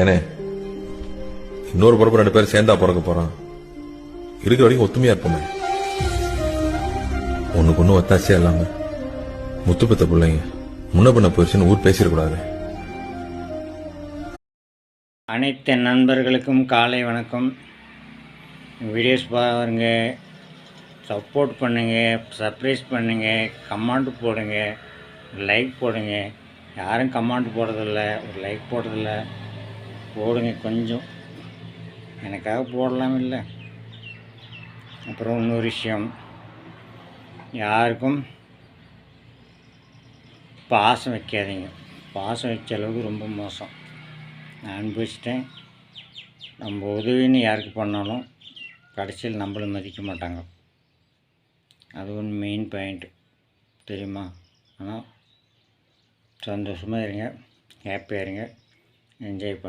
ஏனே இன்னொரு பிறப்பு 2 பேரும் சேர்ந்தா பிறக்க போறான். இருக்கிற வரைக்கும் ஒத்துமையா இருப்போமே. ஒண்ணுக்கு ஒண்ணு ஒத்தாச்சே இல்லாம முத்து பெத்த பிள்ளைங்க முன்ன பண்ண போயிடுச்சுன்னு ஊர் பேசிடக்கூடாது. அனைத்து நண்பர்களுக்கும் காலை வணக்கம். வீடியோஸ் பாருங்க, சப்போர்ட் பண்ணுங்கள், சர்ப்ரைஸ் பண்ணுங்கள், கமெண்ட் போடுங்க, லைக் போடுங்க. யாரும் கமெண்ட் போடுறதில்ல, ஒரு லைக் போடுறதில்ல. போடுங்க, கொஞ்சம் எனக்காக போடலாம் இல்லை. அப்புறம் இன்னொரு விஷயம், யாருக்கும் பாசம் வைக்காதீங்க. பாசம் வச்ச அளவுக்கு ரொம்ப மோசம். நான் அனுபவிச்சிட்டேன். நம்ம உதவின்னு யாருக்கு பண்ணாலும் கடைசியில் நம்மளும் மதிக்க மாட்டாங்க. அது ஒன்று மெயின் பாயிண்ட்டு, தெரியுமா? ஆனால் சந்தோஷமாக இருங்க, ஹாப்பியாக இருங்க, என்ஜாய் பண்ணுங்க.